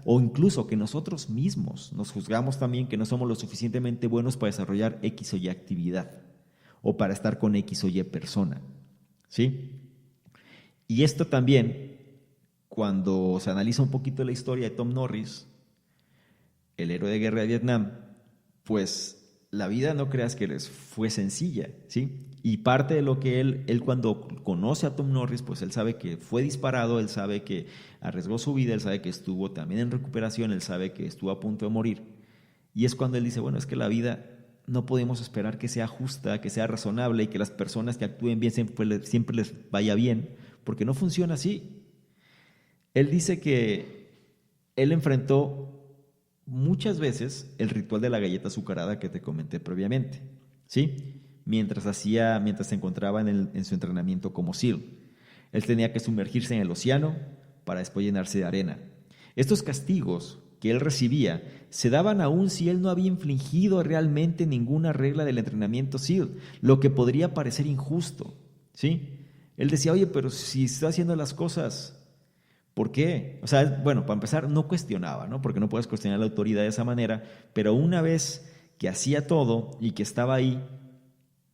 o incluso que nosotros mismos nos juzgamos también que no somos lo suficientemente buenos para desarrollar X o Y actividad o para estar con X o Y persona, ¿sí? Y esto también, cuando se analiza un poquito la historia de Tom Norris, el héroe de guerra de Vietnam, pues la vida no creas que les fue sencilla, ¿sí? Y parte de lo que él cuando conoce a Tom Norris, pues él sabe que fue disparado, él sabe que arriesgó su vida, él sabe que estuvo también en recuperación, él sabe que estuvo a punto de morir. Y es cuando él dice, bueno, es que la vida no podemos esperar que sea justa, que sea razonable y que las personas que actúen bien siempre les vaya bien, porque no funciona así. Él dice que él enfrentó muchas veces el ritual de la galleta azucarada que te comenté previamente, ¿sí? Mientras se encontraba en su entrenamiento como SEAL. Él tenía que sumergirse en el océano para después llenarse de arena. Estos castigos que él recibía se daban aún si él no había infringido realmente ninguna regla del entrenamiento SEAL, lo que podría parecer injusto, ¿sí? Él decía, oye, pero si está haciendo las cosas, ¿por qué? O sea, bueno, para empezar, no cuestionaba, ¿no? Porque no puedes cuestionar la autoridad de esa manera, pero una vez que hacía todo y que estaba ahí,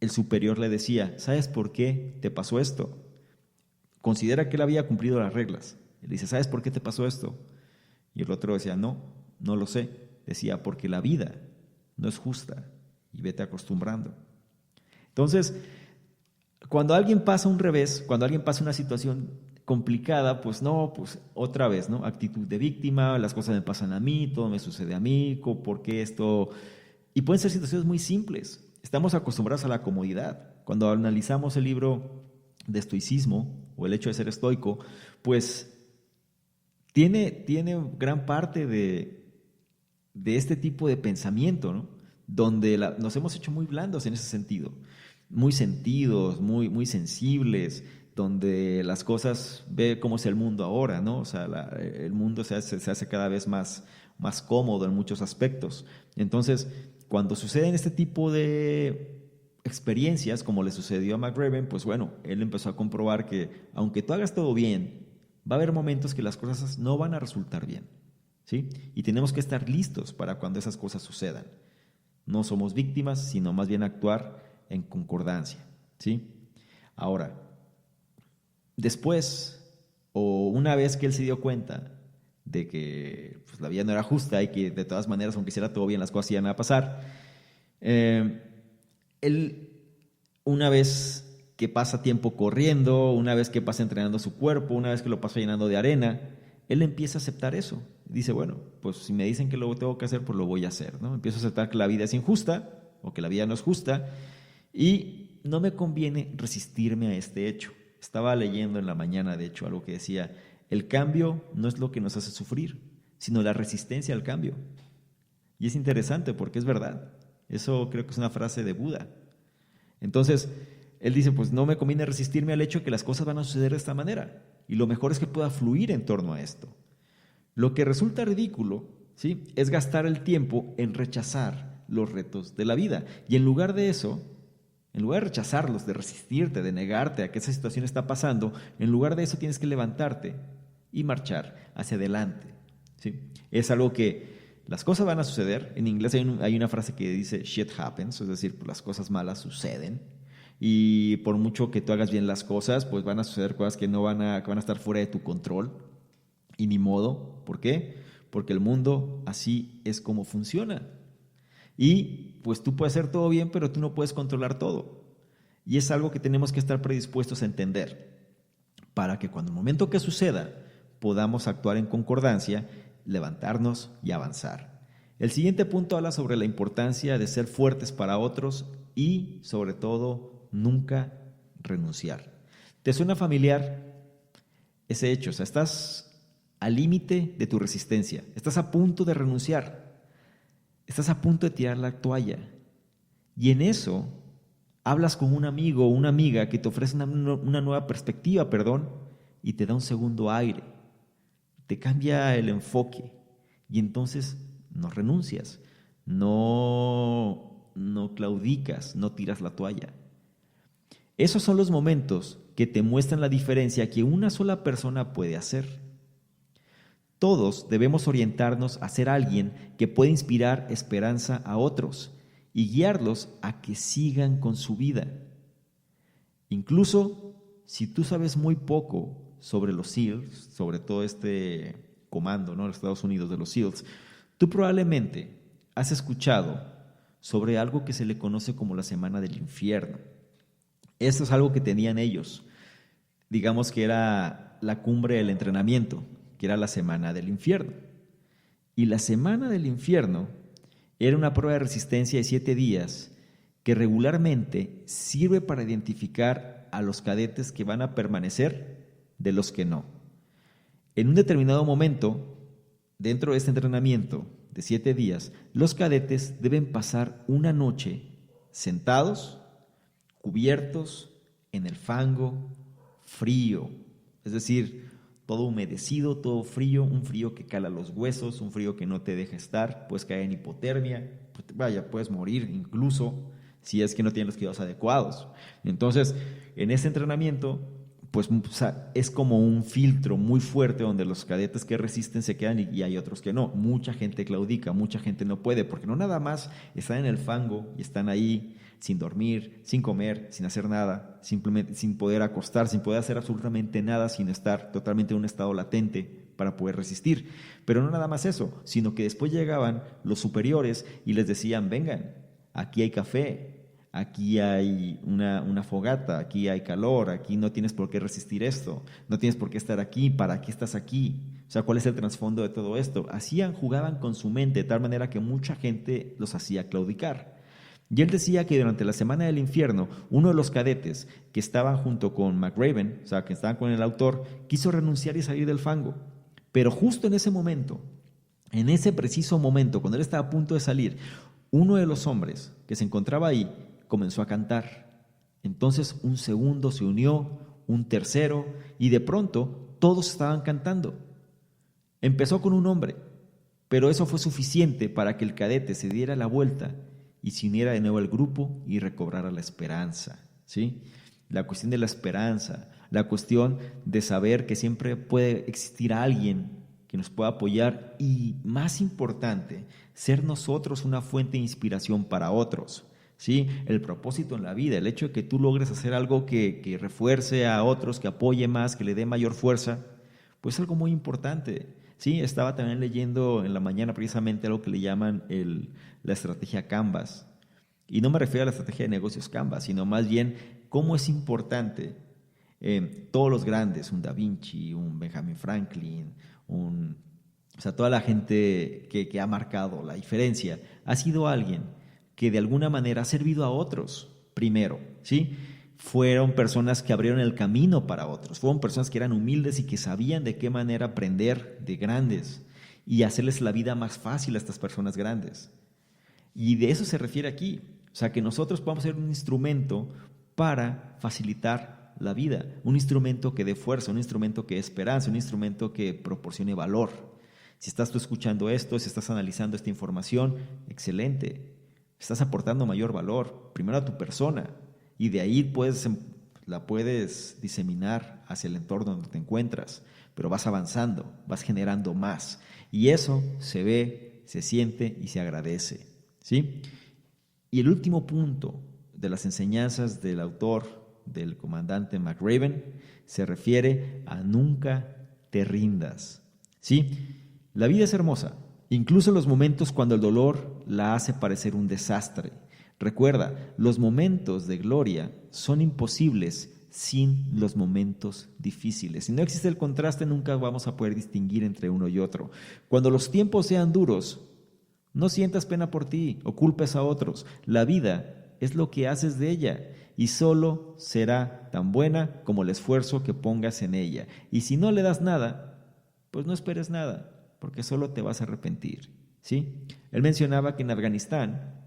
el superior le decía, ¿sabes por qué te pasó esto? Considera que él había cumplido las reglas. Él dice, ¿sabes por qué te pasó esto? Y el otro decía, no lo sé. Decía, porque la vida no es justa y vete acostumbrando. Entonces, cuando alguien pasa un revés, cuando alguien pasa una situación complicada, pues otra vez, ¿no? Actitud de víctima, las cosas me pasan a mí, todo me sucede a mí, ¿por qué esto? Y pueden ser situaciones muy simples. Estamos acostumbrados a la comodidad. Cuando analizamos el libro de estoicismo o el hecho de ser estoico, pues tiene gran parte de este tipo de pensamiento, ¿no? Donde nos hemos hecho muy blandos en ese sentido, muy sentidos, muy sensibles, donde las cosas, ve cómo es el mundo ahora, ¿no? O sea, el mundo se hace cada vez más cómodo en muchos aspectos. Entonces, cuando suceden este tipo de experiencias, como le sucedió a McRaven, pues bueno, él empezó a comprobar que aunque tú hagas todo bien, va a haber momentos que las cosas no van a resultar bien, ¿sí? Y tenemos que estar listos para cuando esas cosas sucedan. No somos víctimas, sino más bien actuar en concordancia, ¿sí? Ahora, después, o una vez que él se dio cuenta de que pues, la vida no era justa y que de todas maneras, aunque hiciera todo bien, las cosas iban a pasar, él, una vez que pasa tiempo corriendo, una vez que pasa entrenando su cuerpo, una vez que lo pasa llenando de arena, él empieza a aceptar eso. Dice, bueno, pues si me dicen que lo tengo que hacer, pues lo voy a hacer, ¿no? Empiezo a aceptar que la vida es injusta o que la vida no es justa y no me conviene resistirme a este hecho. Estaba leyendo en la mañana, de hecho, algo que decía, el cambio no es lo que nos hace sufrir, sino la resistencia al cambio. Y es interesante porque es verdad. Eso creo que es una frase de Buda. Entonces, él dice, pues no me conviene resistirme al hecho de que las cosas van a suceder de esta manera. Y lo mejor es que pueda fluir en torno a esto. Lo que resulta ridículo, ¿sí?, es gastar el tiempo en rechazar los retos de la vida. Y en lugar de eso, en lugar de rechazarlos, de resistirte, de negarte a que esa situación está pasando, en lugar de eso tienes que levantarte y marchar hacia adelante, ¿sí? Es algo que las cosas van a suceder. En inglés hay una frase que dice shit happens, es decir, pues las cosas malas suceden. Y por mucho que tú hagas bien las cosas, pues van a suceder cosas que van a estar fuera de tu control. Y ni modo. ¿Por qué? Porque el mundo así es como funciona. Y pues tú puedes hacer todo bien, pero tú no puedes controlar todo. Y es algo que tenemos que estar predispuestos a entender para que cuando el momento que suceda podamos actuar en concordancia, levantarnos y avanzar. El siguiente punto habla sobre la importancia de ser fuertes para otros y, sobre todo, nunca renunciar. ¿Te suena familiar ese hecho? O sea, estás al límite de tu resistencia, estás a punto de renunciar. Estás a punto de tirar la toalla y en eso hablas con un amigo o una amiga que te ofrece una nueva perspectiva, y te da un segundo aire, te cambia el enfoque y entonces no renuncias, no claudicas, no tiras la toalla. Esos son los momentos que te muestran la diferencia que una sola persona puede hacer. Todos debemos orientarnos a ser alguien que pueda inspirar esperanza a otros y guiarlos a que sigan con su vida. Incluso si tú sabes muy poco sobre los SEALs, sobre todo este comando, ¿no?, de los Estados Unidos de los SEALs, tú probablemente has escuchado sobre algo que se le conoce como la Semana del Infierno. Esto es algo que tenían ellos. Digamos que era la cumbre del entrenamiento, que era la Semana del Infierno. Y la Semana del Infierno era una prueba de resistencia de 7 días que regularmente sirve para identificar a los cadetes que van a permanecer de los que no. En un determinado momento, dentro de este entrenamiento de 7 días, los cadetes deben pasar una noche sentados, cubiertos en el fango, frío, es decir, todo humedecido, todo frío, un frío que cala los huesos, un frío que no te deja estar, puedes caer en hipotermia, puedes morir incluso si es que no tienes los cuidados adecuados. Entonces, en ese entrenamiento, pues es como un filtro muy fuerte donde los cadetes que resisten se quedan y hay otros que no. Mucha gente claudica, mucha gente no puede, porque no nada más están en el fango y están ahí sin dormir, sin comer, sin hacer nada, simplemente sin poder acostar, sin poder hacer absolutamente nada, sin estar totalmente en un estado latente para poder resistir. Pero no nada más eso, sino que después llegaban los superiores y les decían, vengan, aquí hay café, aquí hay una fogata, aquí hay calor, aquí no tienes por qué resistir esto, no tienes por qué estar aquí, ¿para qué estás aquí? O sea, ¿cuál es el trasfondo de todo esto? Jugaban con su mente de tal manera que mucha gente los hacía claudicar. Y él decía que durante la Semana del Infierno, uno de los cadetes que estaban junto con McRaven, o sea, que estaban con el autor, quiso renunciar y salir del fango. Pero justo en ese momento, en ese preciso momento, cuando él estaba a punto de salir, uno de los hombres que se encontraba ahí comenzó a cantar. Entonces un segundo se unió, un tercero, y de pronto todos estaban cantando. Empezó con un hombre, pero eso fue suficiente para que el cadete se diera la vuelta y se uniera de nuevo al grupo y recobrara la esperanza, ¿sí? La cuestión de la esperanza, la cuestión de saber que siempre puede existir alguien que nos pueda apoyar y, más importante, ser nosotros una fuente de inspiración para otros, ¿sí? El propósito en la vida, el hecho de que tú logres hacer algo que refuerce a otros, que apoye más, que le dé mayor fuerza, pues es algo muy importante. Sí, estaba también leyendo en la mañana precisamente algo que le llaman la estrategia Canvas. Y no me refiero a la estrategia de negocios Canvas, sino más bien cómo es importante todos los grandes, un Da Vinci, un Benjamin Franklin, o sea, toda la gente que ha marcado la diferencia, ha sido alguien que de alguna manera ha servido a otros primero, ¿sí? Fueron personas que abrieron el camino para otros, fueron personas que eran humildes y que sabían de qué manera aprender de grandes y hacerles la vida más fácil a estas personas grandes. Y de eso se refiere aquí, o sea, que nosotros podamos ser un instrumento para facilitar la vida, un instrumento que dé fuerza, un instrumento que dé esperanza, un instrumento que proporcione valor. Si estás tú escuchando esto, si estás analizando esta información, excelente, estás aportando mayor valor, primero a tu persona, y de ahí la puedes diseminar hacia el entorno donde te encuentras, pero vas avanzando, vas generando más, y eso se ve, se siente y se agradece, ¿sí? Y el último punto de las enseñanzas del autor, del comandante McRaven, se refiere a nunca te rindas, ¿sí? La vida es hermosa, incluso en los momentos cuando el dolor la hace parecer un desastre. Recuerda, los momentos de gloria son imposibles sin los momentos difíciles. Si no existe el contraste, nunca vamos a poder distinguir entre uno y otro. Cuando los tiempos sean duros, no sientas pena por ti o culpes a otros. La vida es lo que haces de ella y solo será tan buena como el esfuerzo que pongas en ella. Y si no le das nada, pues no esperes nada, porque solo te vas a arrepentir, ¿sí? Él mencionaba que en Afganistán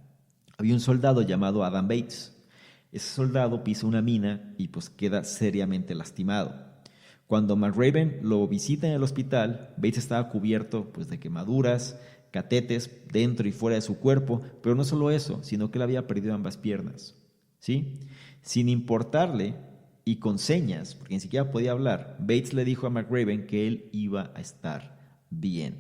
había un soldado llamado Adam Bates. Ese soldado pisa una mina y pues queda seriamente lastimado. Cuando McRaven lo visita en el hospital, Bates estaba cubierto pues de quemaduras, catetes dentro y fuera de su cuerpo, pero no solo eso, sino que él había perdido ambas piernas, ¿sí? Sin importarle y con señas, porque ni siquiera podía hablar, Bates le dijo a McRaven que él iba a estar bien.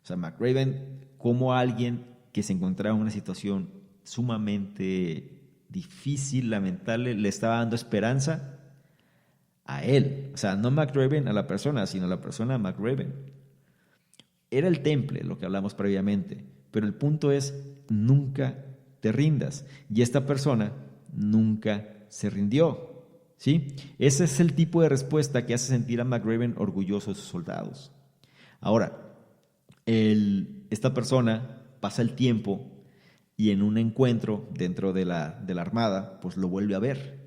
O sea, McRaven, como alguien que se encontraba en una situación sumamente difícil, lamentable, le estaba dando esperanza a él. O sea, no McRaven a la persona, sino la persona a McRaven. Era el temple, lo que hablamos previamente, pero el punto es, nunca te rindas. Y esta persona nunca se rindió, ¿sí? Ese es el tipo de respuesta que hace sentir a McRaven orgulloso de sus soldados. Ahora, esta persona pasa el tiempo y en un encuentro dentro de la armada, pues lo vuelve a ver.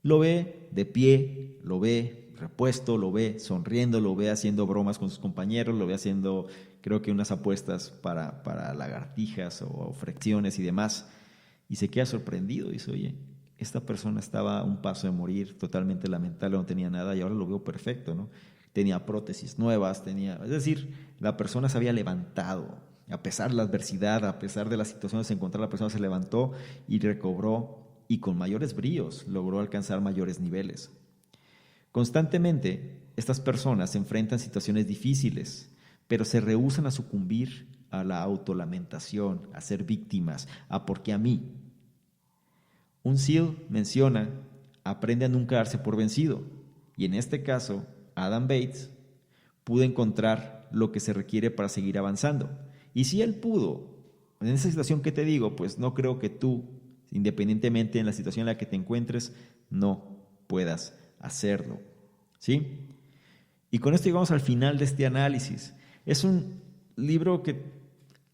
Lo ve de pie, lo ve repuesto, lo ve sonriendo, lo ve haciendo bromas con sus compañeros, lo ve haciendo, creo que unas apuestas para lagartijas o fricciones y demás. Y se queda sorprendido, dice, oye, esta persona estaba a un paso de morir, totalmente lamentable, no tenía nada y ahora lo veo perfecto, ¿no? Tenía prótesis nuevas, es decir, la persona se había levantado, a pesar de la adversidad, a pesar de las situaciones que se encontraba, la persona se levantó y recobró y con mayores bríos logró alcanzar mayores niveles. Constantemente, estas personas se enfrentan a situaciones difíciles, pero se rehúsan a sucumbir a la autolamentación, a ser víctimas, a ¿por qué a mí? Un SEAL menciona, aprende a nunca darse por vencido, y en este caso, Adam Bates pudo encontrar lo que se requiere para seguir avanzando. Y si él pudo, en esa situación que te digo, pues no creo que tú, independientemente en la situación en la que te encuentres, no puedas hacerlo, ¿sí? Y con esto llegamos al final de este análisis. Es un libro que,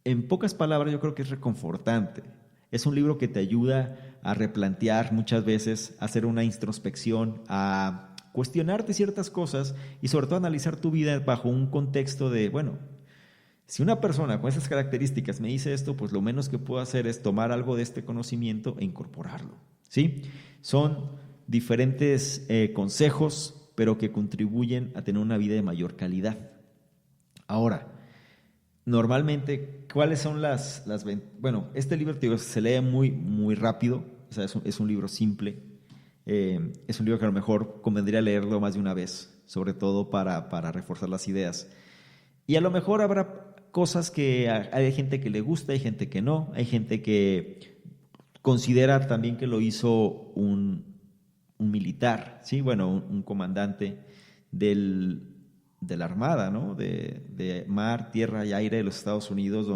en pocas palabras, yo creo que es reconfortante. Es un libro que te ayuda a replantear muchas veces, a hacer una introspección, a cuestionarte ciertas cosas y sobre todo analizar tu vida bajo un contexto de, bueno, si una persona con esas características me dice esto, pues lo menos que puedo hacer es tomar algo de este conocimiento e incorporarlo, ¿sí? Son diferentes consejos, pero que contribuyen a tener una vida de mayor calidad. Ahora, normalmente, ¿cuáles son bueno, este libro, te digo, se lee muy, muy rápido, o sea, es un libro simple, es un libro que a lo mejor convendría leerlo más de una vez, sobre todo para reforzar las ideas. Y a lo mejor habrá cosas que hay gente que le gusta, hay gente que no, hay gente que considera también que lo hizo un militar, ¿sí? Bueno, un comandante de la Armada, ¿no? De mar, tierra y aire de los Estados Unidos,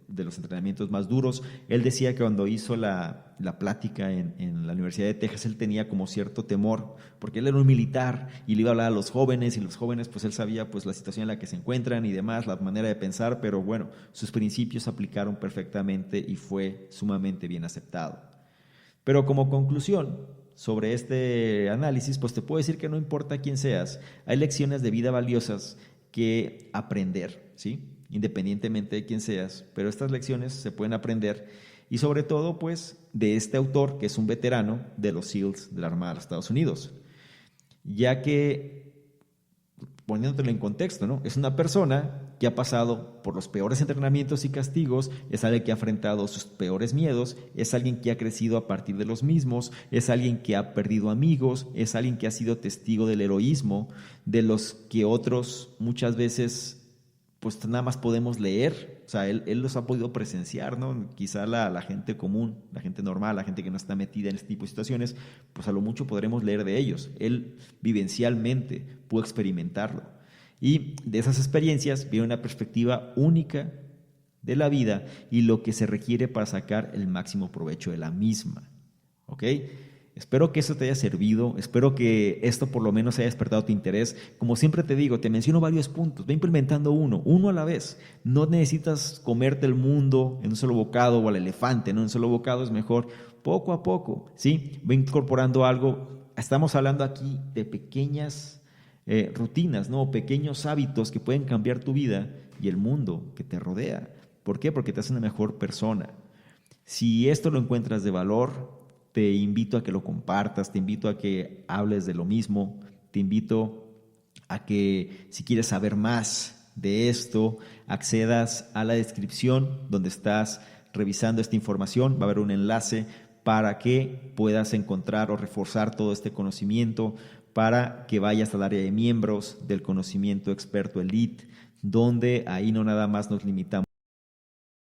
de los entrenamientos más duros. Él decía que cuando hizo la plática en la Universidad de Texas, él tenía como cierto temor, porque él era un militar y le iba a hablar a los jóvenes, y los jóvenes, pues él sabía pues la situación en la que se encuentran y demás, la manera de pensar, pero bueno, sus principios se aplicaron perfectamente y fue sumamente bien aceptado. Pero como conclusión sobre este análisis, pues te puedo decir que no importa quién seas, hay lecciones de vida valiosas que aprender, ¿sí? Independientemente de quién seas, pero estas lecciones se pueden aprender y sobre todo pues de este autor que es un veterano de los SEALs de la Armada de los Estados Unidos, ya que, poniéndotelo en contexto, ¿no? Es una persona que ha pasado por los peores entrenamientos y castigos, es alguien que ha enfrentado sus peores miedos, es alguien que ha crecido a partir de los mismos, es alguien que ha perdido amigos, es alguien que ha sido testigo del heroísmo, de los que otros muchas veces pues nada más podemos leer. O sea, él los ha podido presenciar, ¿no? Quizá la gente común, la gente normal, la gente que no está metida en este tipo de situaciones, pues a lo mucho podremos leer de ellos. Él vivencialmente pudo experimentarlo. Y de esas experiencias viene una perspectiva única de la vida y lo que se requiere para sacar el máximo provecho de la misma. ¿Ok? Espero que eso te haya servido, espero que esto por lo menos haya despertado tu interés. Como siempre te digo, te menciono varios puntos, ve implementando uno a la vez. No necesitas comerte el mundo en un solo bocado o al elefante, ¿no? En un solo bocado es mejor, poco a poco, ¿sí? Ve incorporando algo. Estamos hablando aquí de pequeñas rutinas, ¿no? Pequeños hábitos que pueden cambiar tu vida y el mundo que te rodea. ¿Por qué? Porque te hace una mejor persona. Si esto lo encuentras de valor, te invito a que lo compartas, te invito a que hables de lo mismo, te invito a que si quieres saber más de esto, accedas a la descripción donde estás revisando esta información. Va a haber un enlace para que puedas encontrar o reforzar todo este conocimiento, para que vayas al área de miembros del conocimiento experto elite, donde ahí no nada más nos limitamos